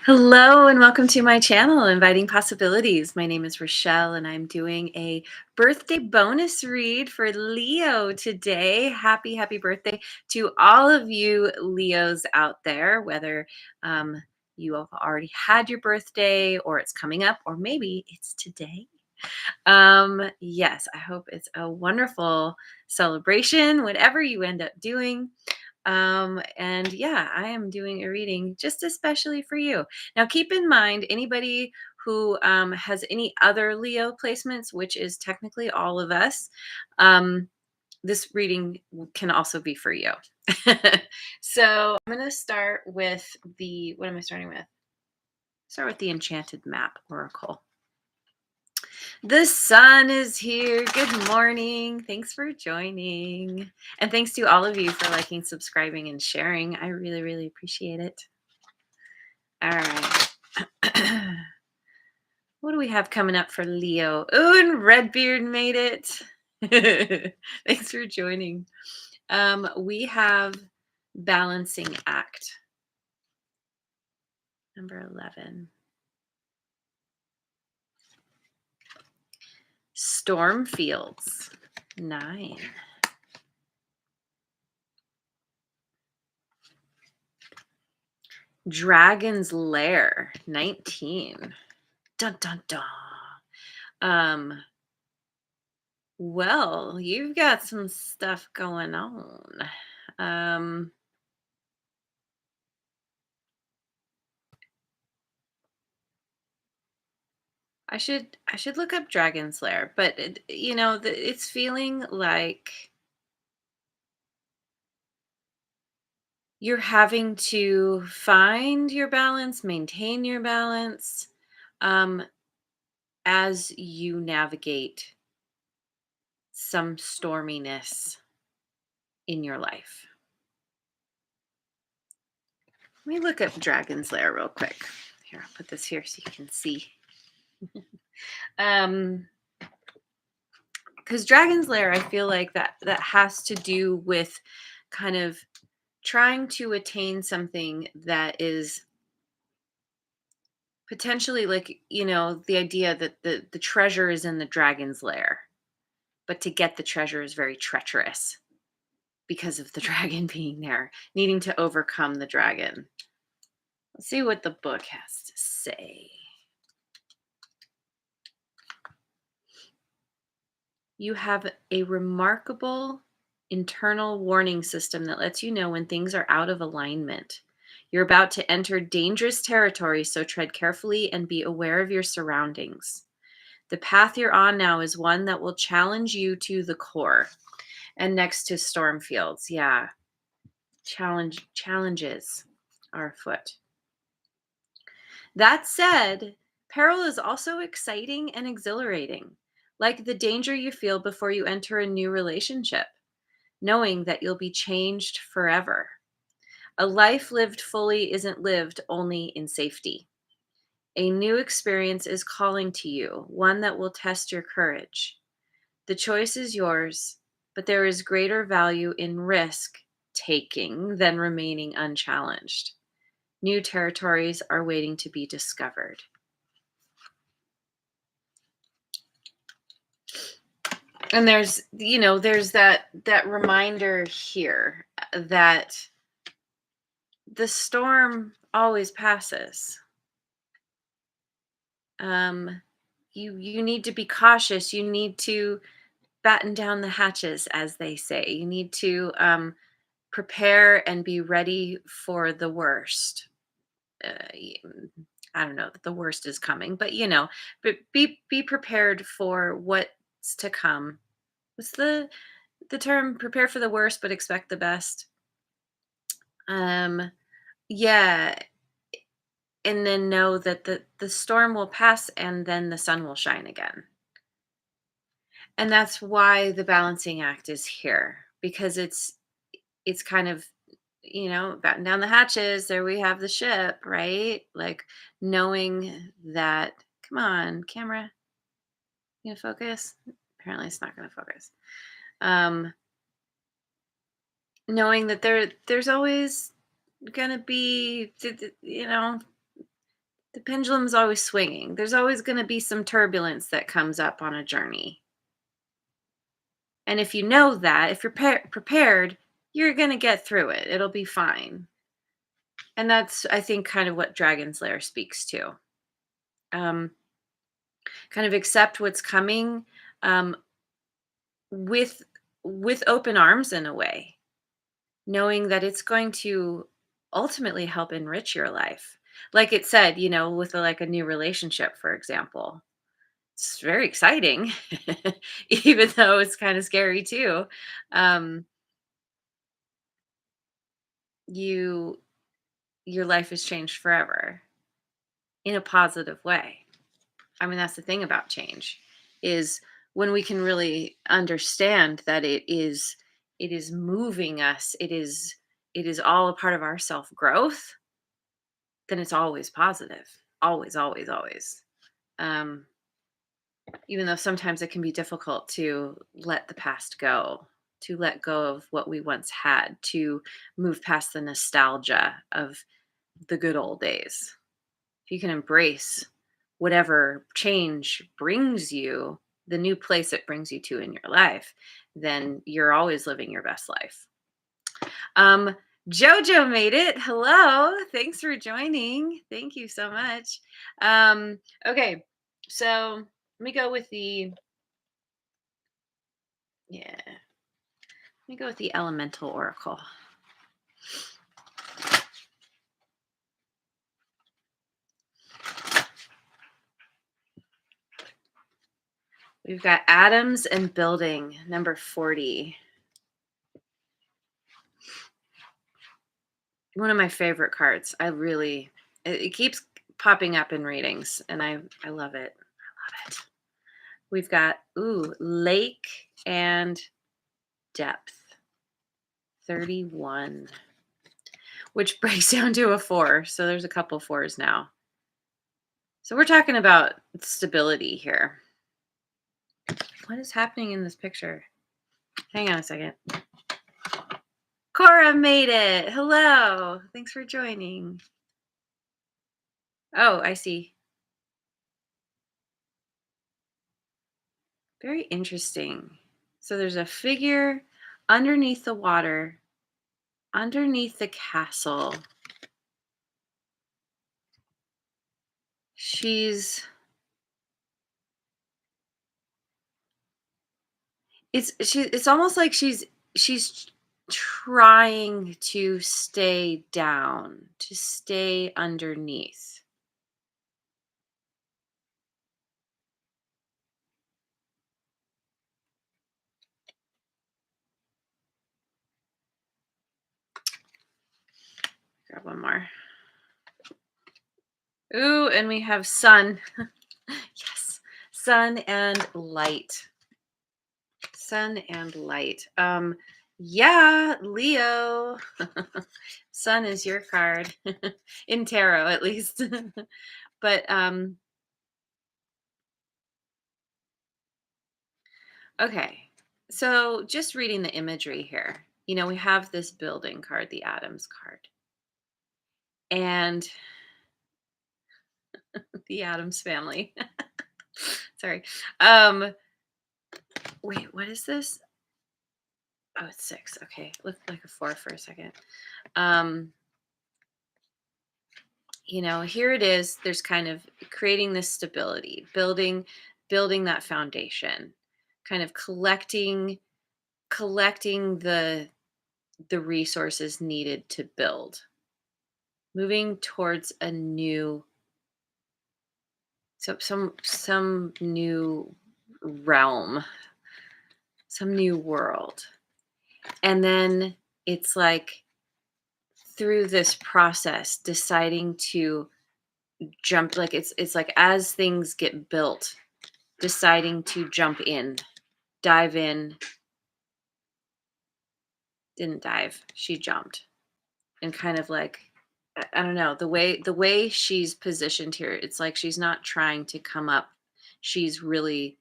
Hello and welcome to my channel, Inviting Possibilities. My name is Rochelle and I'm doing a birthday bonus read for Leo today. Happy birthday to all of you Leos out there, whether you have already had your birthday or it's coming up or maybe it's today. Yes, I hope it's a wonderful celebration, whatever you end up doing. And yeah, I am doing a reading just especially for you. Now, keep in mind, anybody who has any other Leo placements, which is technically all of us, this reading can also be for you. So I'm going to start with what am I starting with? Start with the Enchanted Map Oracle. The sun is here. Good morning. Thanks for joining. And thanks to all of you for liking, subscribing, and sharing. I really appreciate it. All right. What do we have coming up for Leo? Oh, and Redbeard made it. Thanks for joining. We have Balancing Act, number 11. Storm Fields, 9. Dragon's Lair, 19. Dun dun dun. Well, you've got some stuff going on. I should look up Dragon's Lair, but it's feeling like you're having to find your balance, maintain your balance, um, as you navigate some storminess in your life. Let me look up Dragon's Lair real quick. Here, I'll put this here so you can see. Because Dragon's Lair, I feel like that has to do with kind of trying to attain something that is potentially like, the idea that the treasure is in the dragon's lair, but to get the treasure is very treacherous because of the dragon being there, needing to overcome the dragon. Let's see what the book has to say. You have a remarkable internal warning system that lets you know when things are out of alignment. You're about to enter dangerous territory, so tread carefully and be aware of your surroundings. The path you're on now is one that will challenge you to the core. And next to Stormfields, yeah, challenges are afoot. That said, peril is also exciting and exhilarating, like the danger you feel before you enter a new relationship, knowing that you'll be changed forever. A life lived fully isn't lived only in safety. A new experience is calling to you, one that will test your courage. The choice is yours, but there is greater value in risk taking than remaining unchallenged. New territories are waiting to be discovered. And there's that reminder here that the storm always passes. You need to be cautious. You need to batten down the hatches, as they say. You need to prepare and be ready for the worst. I don't know that the worst is coming, but but be prepared for what's to come. What's the term? Prepare for the worst, but expect the best. Yeah, and then know that the storm will pass and then the sun will shine again. And that's why the balancing act is here, because it's kind of, batten down the hatches. There we have the ship, right? Like knowing that, come on, camera, you gonna focus? Apparently it's not gonna focus. Knowing that there's always gonna be, The pendulum's always swinging. There's always going to be some turbulence that comes up on a journey. And if you know that, if you're prepared, you're going to get through it. It'll be fine. And that's, I think, kind of what Dragon's Lair speaks to. Um, Kind of accept what's coming, um, with open arms in a way, knowing that it's going to ultimately help enrich your life. Like it said, with like a new relationship, for example, it's very exciting, even though it's kind of scary too. Um, you your life has changed forever in a positive way. I mean, that's the thing about change is when we can really understand that it is moving us, it is all a part of our self-growth, then it's always positive. Always, always, always. Um, Even though sometimes it can be difficult to let the past go, to let go of what we once had, to move past the nostalgia of the good old days. If you can embrace whatever change brings you, the new place it brings you to in your life, then you're always living your best life. Um, JoJo made it. Hello. Thanks for joining. Thank you so much. Okay, so let me go with the yeah, let me go with the elemental oracle. We've got atoms and building, number 40. One of my favorite cards. It keeps popping up in readings and I love it. I love it. We've got lake and depth. 31, which breaks down to a 4. So there's a couple fours now. So we're talking about stability here. What is happening in this picture? Hang on a second. Cora made it. Hello. Thanks for joining. Oh, I see. Very interesting. So there's a figure underneath the water, underneath the castle. It's almost like she's trying to stay down, to stay underneath. Grab one more. Ooh, and we have sun. Yes. Sun and light. Sun and light. Yeah, Leo. Sun is your card. In tarot at least. But okay. So just reading the imagery here. We have this building card, the Adams card. And the Adams family. Sorry. Wait, what is this? Oh, it's 6. Okay. It looked like a 4 for a second. Here it is. There's kind of creating this stability, building that foundation, kind of collecting the resources needed to build, moving towards a new some new realm, some new world. And then it's like through this process deciding to jump, like it's like as things get built, deciding to jump in, dive in. Didn't dive, she jumped. And kind of like I don't know, the way she's positioned here, it's like she's not trying to come up. She's really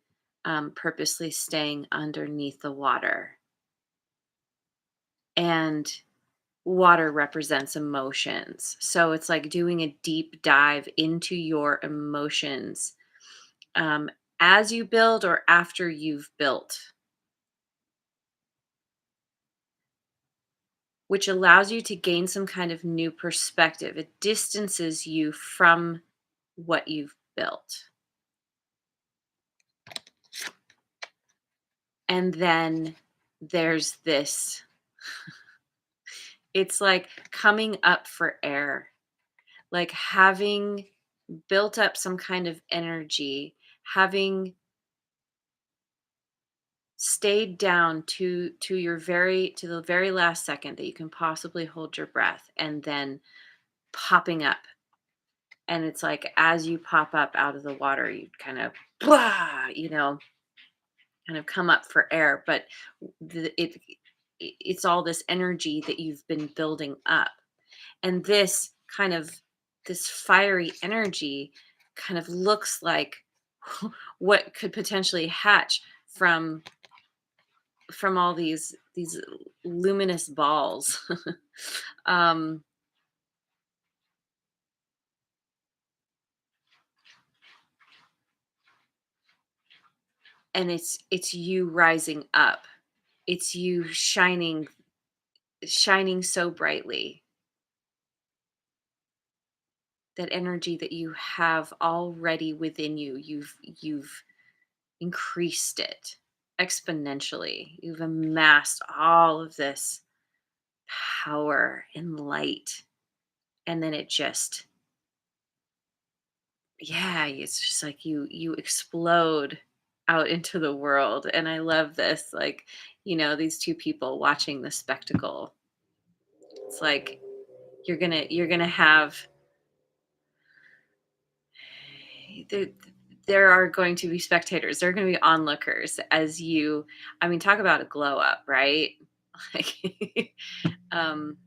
purposely staying underneath the water. And water represents emotions. So it's like doing a deep dive into your emotions, um, as you build or after you've built, which allows you to gain some kind of new perspective. It distances you from what you've built. And then there's this, it's like coming up for air, like having built up some kind of energy, having stayed down to the very last second that you can possibly hold your breath, and then popping up. And it's like as you pop up out of the water, you kind of blah, kind of come up for air, but it's all this energy that you've been building up. And this fiery energy kind of looks like what could potentially hatch from all these luminous balls. um and it's you rising up. It's you shining so brightly. That energy that you have already within you, you've increased it exponentially. You've amassed all of this power and light, and then it just, yeah, it's just like you explode out into the world. And I love this, like, these two people watching the spectacle. It's like you're gonna have there, there are going to be spectators. There are going to be onlookers as you, I mean, talk about a glow up, right? Like, um,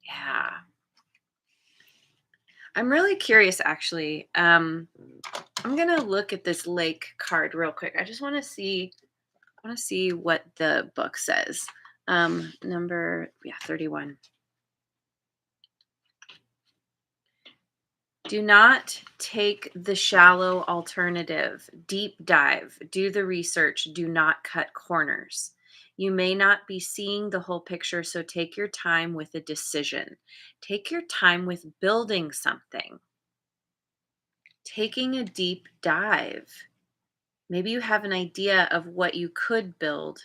yeah. I'm really curious, actually. I'm gonna look at this lake card real quick. I just want to see what the book says. Number, yeah, 31. Do not take the shallow alternative. Deep dive. Do the research. Do not cut corners. You may not be seeing the whole picture, so take your time with a decision. Take your time with building something. Taking a deep dive. Maybe you have an idea of what you could build,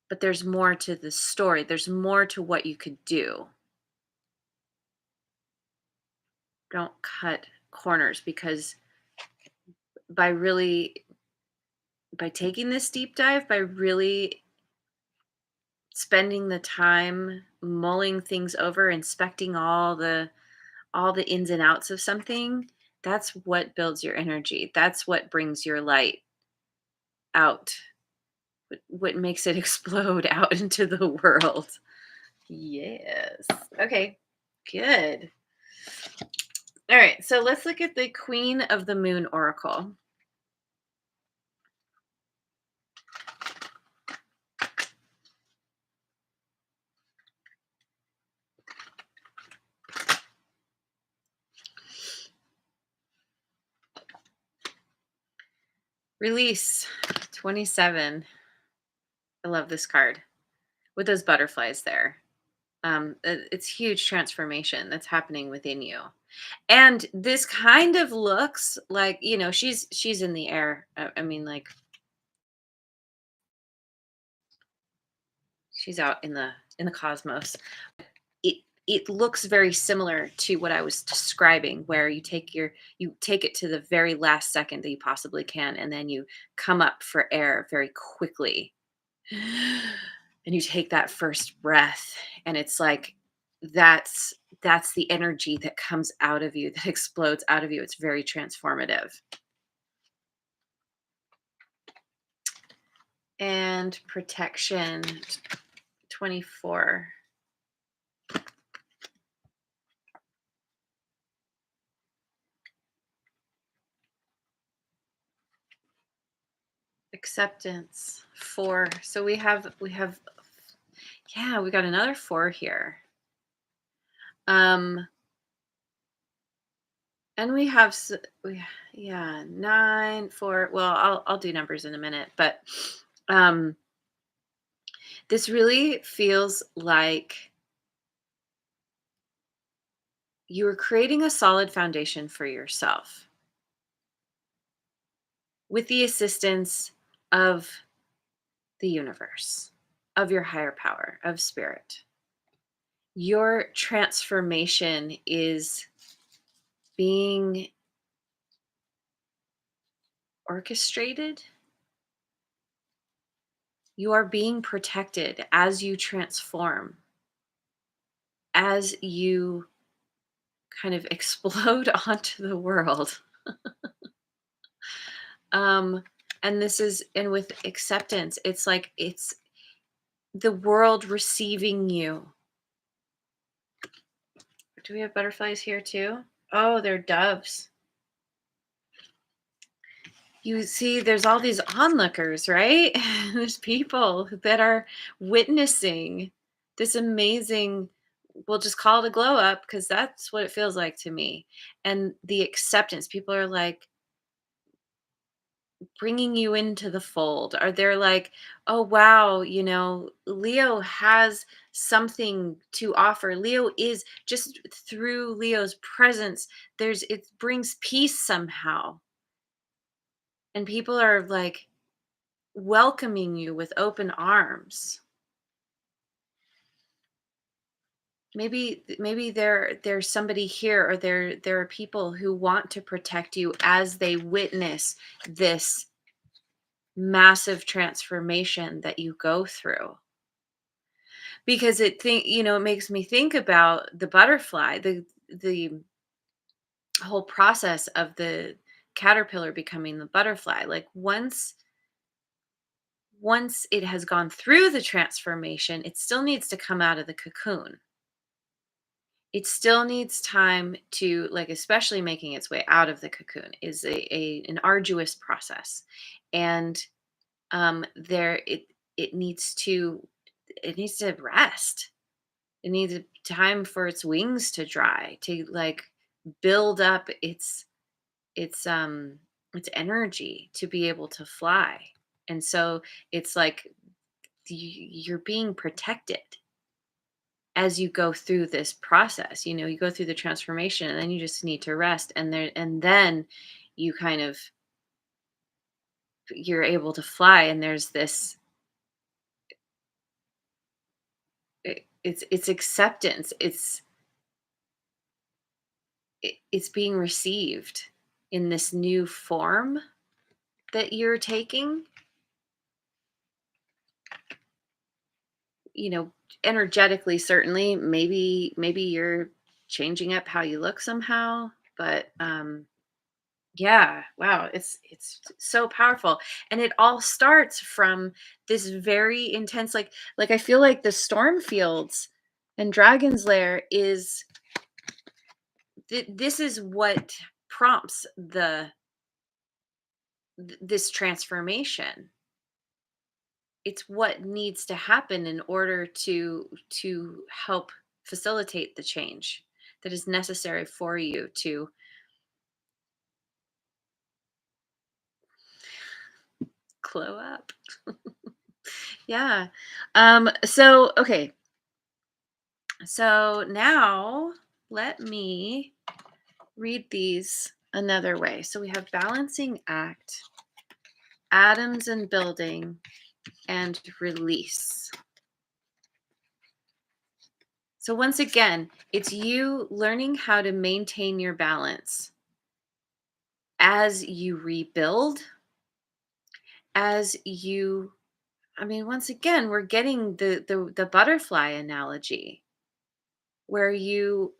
but there's more to the story. There's more to what you could do. Don't cut corners, because by really by taking this deep dive, by really spending the time mulling things over, inspecting all the ins and outs of something, that's what builds your energy. That's what brings your light out. What makes it explode out into the world. Yes. Okay. Good. All right. So let's look at the Queen of the Moon Oracle. Release 27. I love this card with those butterflies there. It's huge transformation that's happening within you. And this kind of looks like, she's in the air. I mean, like, she's out in the cosmos. It looks very similar to what I was describing, where you take it to the very last second that you possibly can, and then you come up for air very quickly. And you take that first breath, and it's like that's the energy that comes out of you, that explodes out of you. It's very transformative. And protection 24. Acceptance 4. So we have Yeah, we got another 4 here. Um, and we have we yeah, 9, 4. Well, I'll do numbers in a minute, but um this really feels like you're creating a solid foundation for yourself with the assistance of the universe, of your higher power, of spirit. Your transformation is being orchestrated. You are being protected as you transform, as you kind of explode onto the world. Um, and this is, and with acceptance, it's like it's the world receiving you. Do we have butterflies here too? Oh, they're doves. You see, there's all these onlookers, right? There's people that are witnessing this amazing, we'll just call it a glow up because that's what it feels like to me. And the acceptance, people are like bringing you into the fold. Are they're like, oh, wow, Leo has something to offer. Leo is just through Leo's presence, it brings peace somehow. And people are like, welcoming you with open arms. Maybe there's somebody here, or there are people who want to protect you as they witness this massive transformation that you go through. Because it makes me think about the butterfly, the whole process of the caterpillar becoming the butterfly. Like once it has gone through the transformation, it still needs to come out of the cocoon. It still needs time to, like, especially making its way out of the cocoon is an arduous process. And there it needs to rest. It needs time for its wings to dry, to like build up its its energy to be able to fly. And so it's like you're being protected as you go through this process. You go through the transformation, and then you just need to rest, and then you kind of you're able to fly. And there's this it's acceptance. It's being received in this new form that you're taking, you know energetically. Certainly, maybe you're changing up how you look somehow, but yeah, wow, it's so powerful. And it all starts from this very intense, like I feel like the storm fields and Dragon's Lair is this is what prompts this transformation. It's what needs to happen in order to help facilitate the change that is necessary for you to glow up. Yeah. So okay. So now let me read these another way. So we have balancing act, atoms and building, and release. So once again, it's you learning how to maintain your balance as you rebuild, as you I mean, once again, we're getting the butterfly analogy where you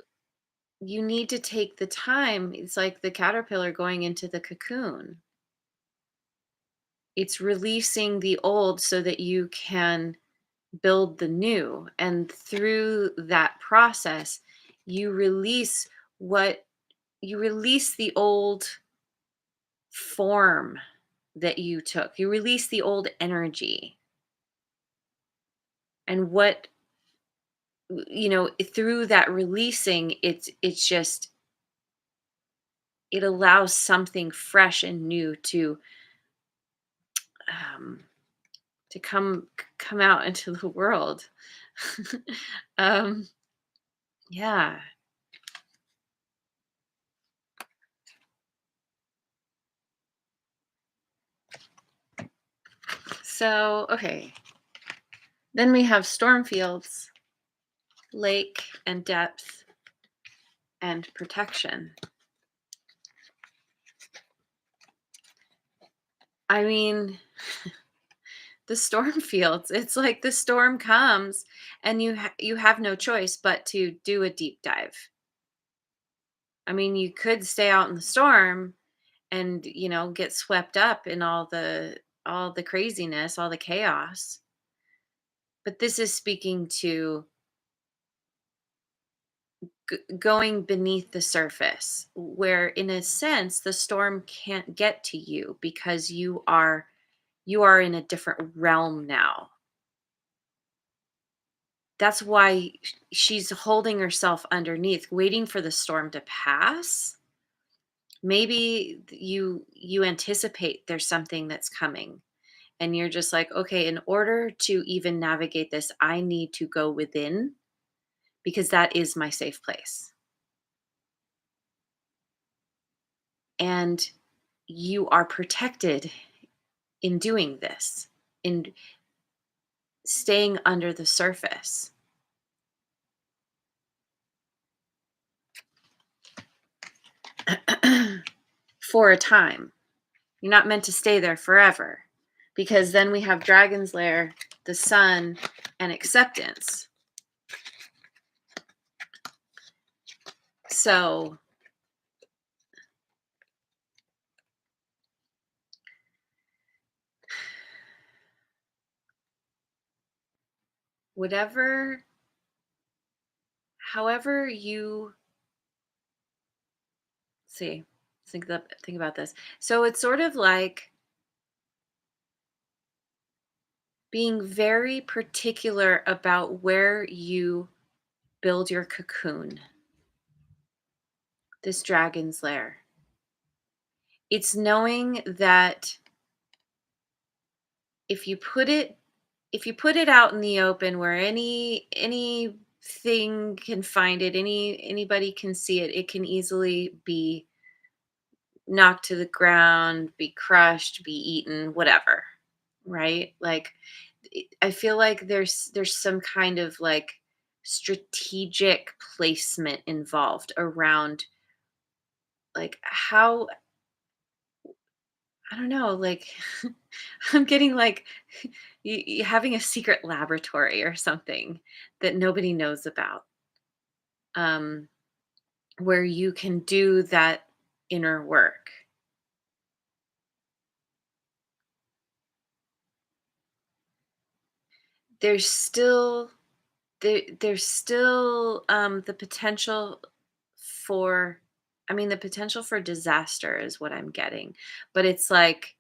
need to take the time. It's like the caterpillar going into the cocoon. It's releasing the old so that you can build the new. And through that process, you release what you release the old form that you took. You release the old energy. And through that releasing, it's just it allows something fresh and new um to come out into the world. um yeah. So, okay. Then we have storm fields, lake and depth and protection. I mean, the storm fields, it's like the storm comes and you have no choice but to do a deep dive. I mean, you could stay out in the storm and, get swept up in all the craziness, all the chaos. But this is speaking to going beneath the surface, where in a sense the storm can't get to you because you are in a different realm now. That's why she's holding herself underneath, waiting for the storm to pass. Maybe you anticipate there's something that's coming, and you're just like, okay, in order to even navigate this, I need to go within, because that is my safe place. And you are protected in doing this, in staying under the surface for a time. You're not meant to stay there forever, because then we have Dragon's Lair, the sun, and acceptance. So, whatever, however you see, think about this. So it's sort of like being very particular about where you build your cocoon, this dragon's lair. It's knowing that if you put it if you put it out in the open where anything can find it, anybody can see it, it can easily be knocked to the ground, be crushed, be eaten, whatever, right? Like, I feel like there's some kind of like strategic placement involved around, like, how, I don't know, like, I'm getting like you having a secret laboratory or something that nobody knows about, um, where you can do that inner work. There's still there's still the potential for, I mean, the potential for disaster is what I'm getting, but it's like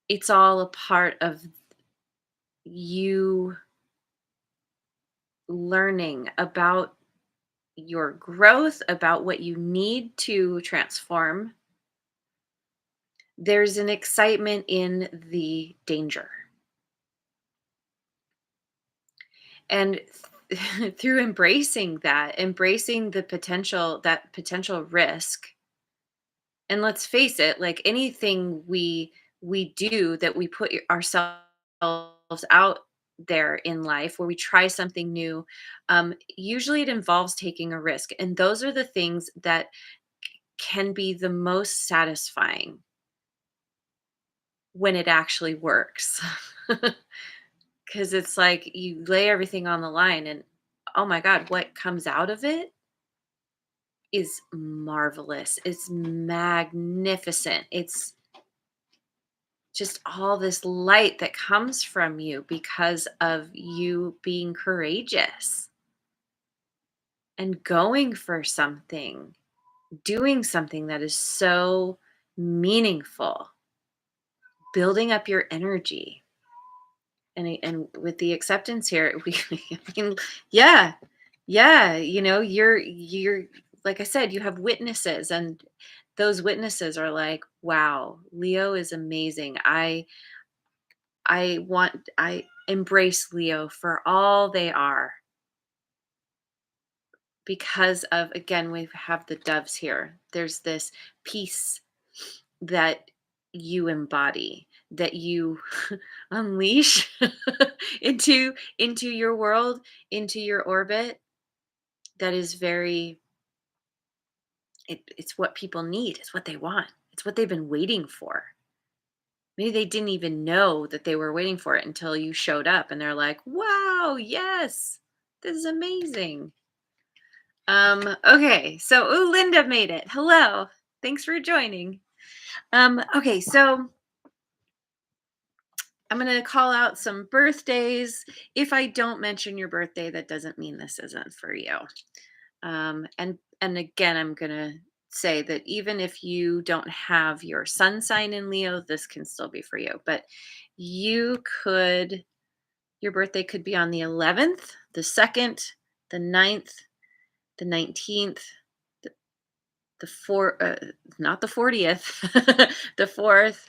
it's all a part of you learning about your growth, about what you need to transform. There's an excitement in the danger. And through embracing that, embracing that potential risk, and let's face it, like anything we do, that we put ourselves out there in life, where we try something new, usually it involves taking a risk. And those are the things that can be the most satisfying when it actually works. Because it's like you lay everything on the line, and oh my God, what comes out of it is marvelous. It's magnificent. It's just all this light that comes from you because of you being courageous and going for something, doing something that is so meaningful, building up your energy. and with the acceptance here, we I mean, yeah, yeah, you're like I said, you have witnesses, and those witnesses are like, wow, Leo is amazing. I embrace Leo for all they are because of, again, we have the doves here. There's this peace that you embody, that you unleash into your world, into your orbit, that is very it's what people need, it's what they want, it's what they've been waiting for. Maybe they didn't even know that they were waiting for it until you showed up and they're like, wow, yes, this is amazing. Okay, so ooh, Linda made it. Hello. Thanks for joining. Okay, so I'm going to call out some birthdays. If I don't mention your birthday, that doesn't mean this isn't for you. And again, I'm going to say that even if you don't have your sun sign in Leo, this can still be for you. But you could, your birthday could be on the 11th, the 2nd, the 9th, the 19th, the not the 40th, the 4th,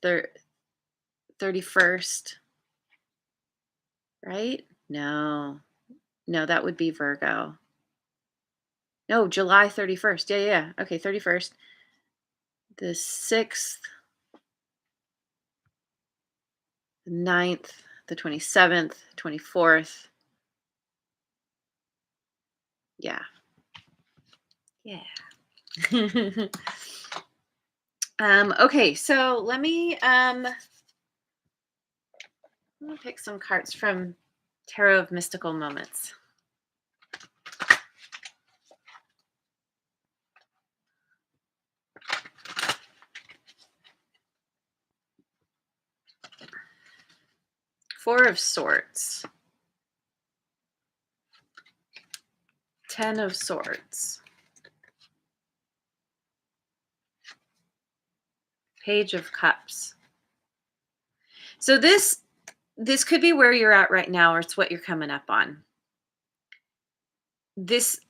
the 31st, right? No, no, that would be Virgo. No, July 31st. Yeah, yeah. Okay, 31st. The 6th, the 9th, the 27th, 24th. Yeah. Yeah. Okay, so let me pick some cards from Tarot of Mystical Moments. Four of Swords. 10 of Swords. Page of Cups. So this could be where you're at right now, or it's what you're coming up on. This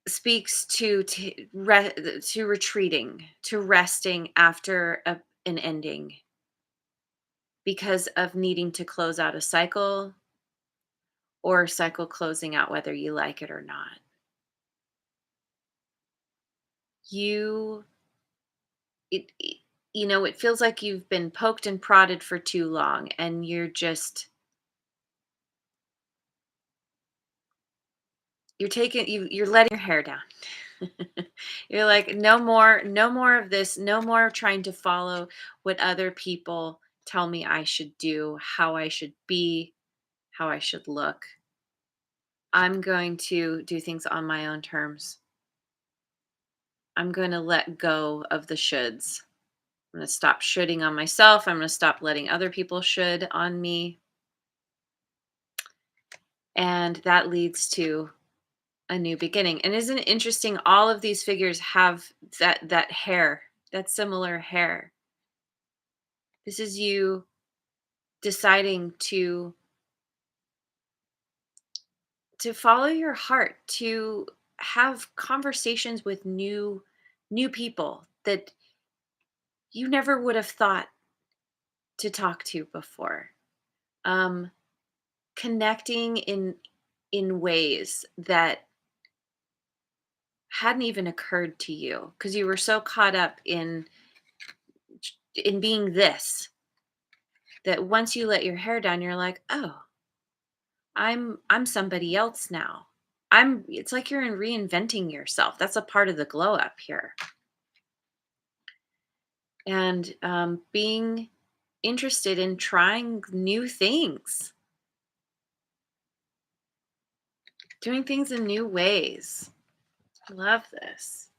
speaks to retreating, to resting after an ending because of needing to close out a cycle, or a cycle closing out whether you like it or not. You it it feels like you've been poked and prodded for too long, and you're letting your hair down. You're like, no more, no more of this, no more trying to follow what other people tell me I should do, how I should be, how I should look. I'm going to do things on my own terms. I'm going to let go of the shoulds. I'm going to stop shoulding on myself. I'm going to stop letting other people should on me. And that leads to a new beginning. And isn't it interesting? All of these figures have that hair, that similar hair. This is you deciding to follow your heart, to have conversations with new people that you never would have thought to talk to before. Um, Connecting in ways that hadn't even occurred to you because you were so caught up in being this, that once you let your hair down, you're like, oh, I'm somebody else now. It's like you're in reinventing yourself. That's a part of the glow up here. And being interested in trying new things, doing things in new ways. I love this.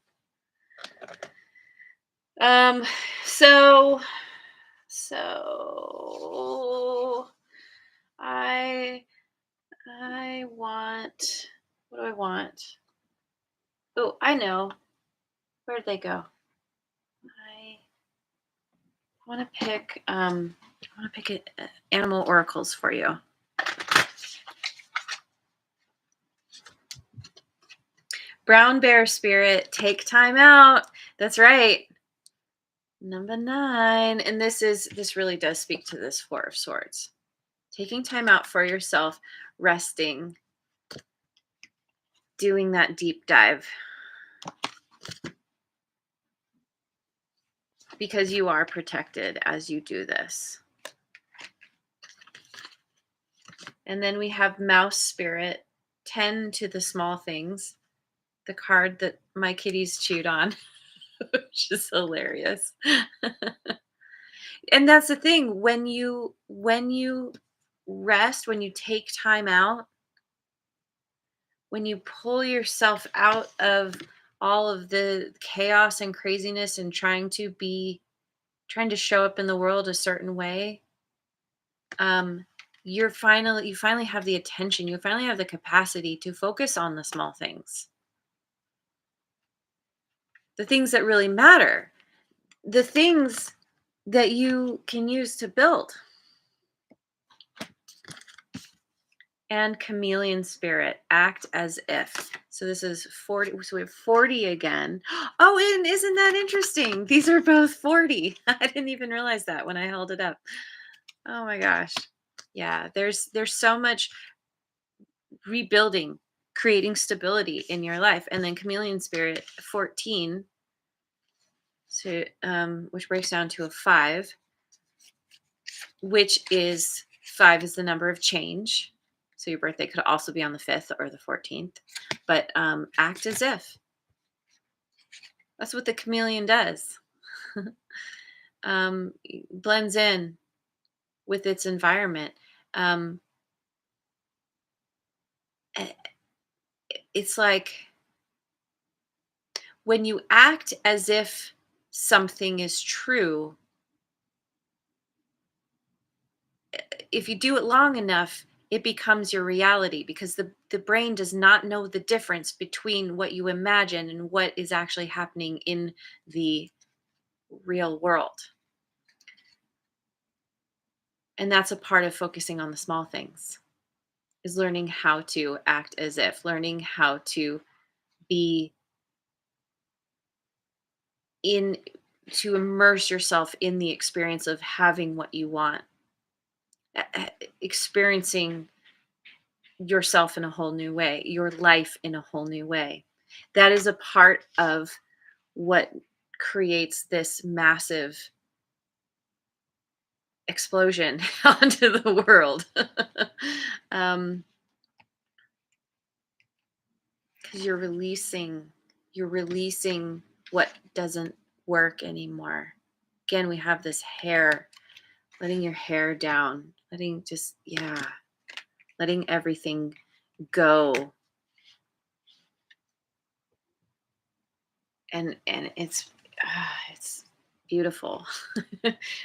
Um, so, so I want, what do I want? Oh, I know. Where'd they go? I want to pick I want to pick animal oracles for you. Brown bear spirit, take time out. That's right. Number 9. And this really does speak to this 4 of swords. Taking time out for yourself, resting, doing that deep dive. Because you are protected as you do this. And then we have mouse spirit, tend to the small things. The card that my kitties chewed on, which is hilarious. And that's the thing, when you rest, when you take time out, when you pull yourself out of all of the chaos and craziness and trying to show up in the world a certain way, um you finally have the attention, you finally have the capacity to focus on the small things, the things that really matter, the things that you can use to build. And chameleon spirit, act as if. So this is 40. So we have 40 again. Oh, and isn't that interesting? These are both 40. I didn't even realize that when I held it up. Oh my gosh. Yeah, there's so much rebuilding, creating stability in your life. And then chameleon spirit 14, so which breaks down to a 5, which is 5 is the number of change. So your birthday could also be on the 5th or the 14th. But act as if. That's what the chameleon does. Blends in with its environment. Um, eh, it's like when you act as if something is true, if you do it long enough, it becomes your reality because the brain does not know the difference between what you imagine and what is actually happening in the real world. And that's a part of focusing on the small things, is learning how to act as if, learning how to be in, to immerse yourself in the experience of having what you want, experiencing yourself in a whole new way, your life in a whole new way. That is a part of what creates this massive explosion onto the world. um, because you're releasing what doesn't work anymore. Again, we have this hair, letting your hair down, letting everything go. And it's beautiful.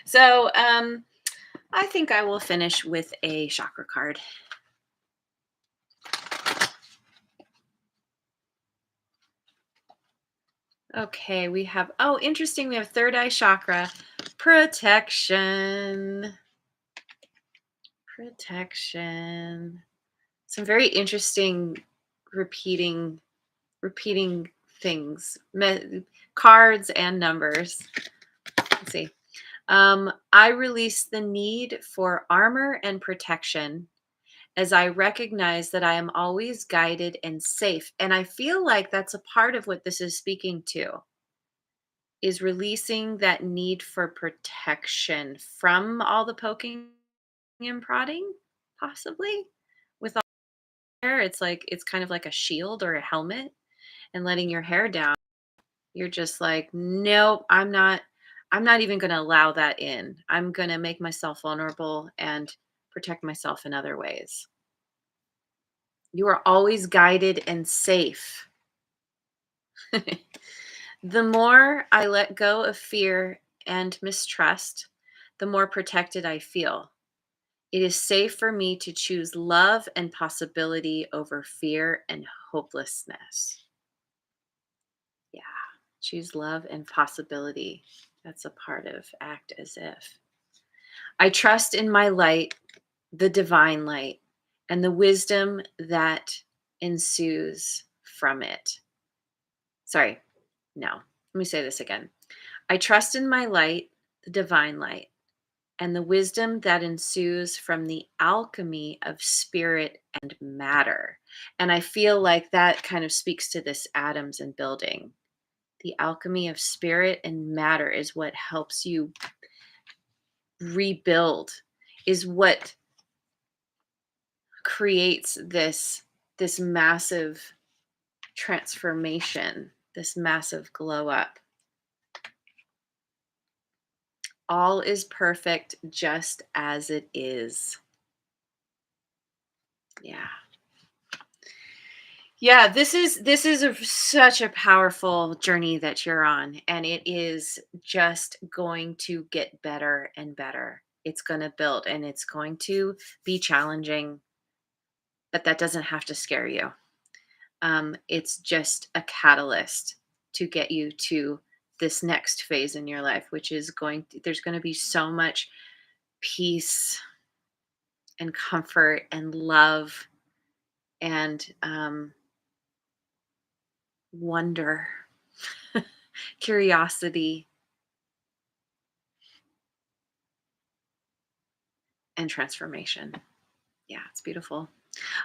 So I think I will finish with a chakra card. Okay, we have, oh, interesting. We have third eye chakra, protection. Protection. Some very interesting repeating repeating things, cards and numbers. Let's see. I release the need for armor and protection as I recognize that I am always guided and safe. And I feel like that's a part of what this is speaking to, is releasing that need for protection from all the poking and prodding, possibly. With all hair, it's like it's kind of like a shield or a helmet, and letting your hair down. You're just like, nope, I'm not even going to allow that in. I'm going to make myself vulnerable and protect myself in other ways. You are always guided and safe. The more I let go of fear and mistrust, the more protected I feel. It is safe for me to choose love and possibility over fear and hopelessness. Yeah, choose love and possibility. That's a part of act as if. I trust in my light, the divine light, and the wisdom that ensues from it. Sorry, no. Let me say this again. I trust in my light, the divine light, and the wisdom that ensues from the alchemy of spirit and matter. And I feel like that kind of speaks to this atoms and building. The alchemy of spirit and matter is what helps you rebuild, is what creates this massive transformation, this massive glow up. All is perfect just as it is. Yeah. Yeah, this is such a powerful journey that you're on, and it is just going to get better and better. It's going to build and it's going to be challenging, but that doesn't have to scare you. It's just a catalyst to get you to this next phase in your life, which is there's going to be so much peace and comfort and love and wonder, curiosity, and transformation. Yeah, it's beautiful.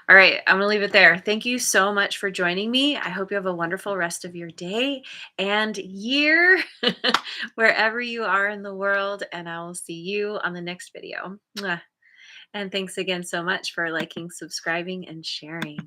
All right, I'm going to leave it there. Thank you so much for joining me. I hope you have a wonderful rest of your day and year, wherever you are in the world. And I will see you on the next video. Mwah. And thanks again so much for liking, subscribing, and sharing.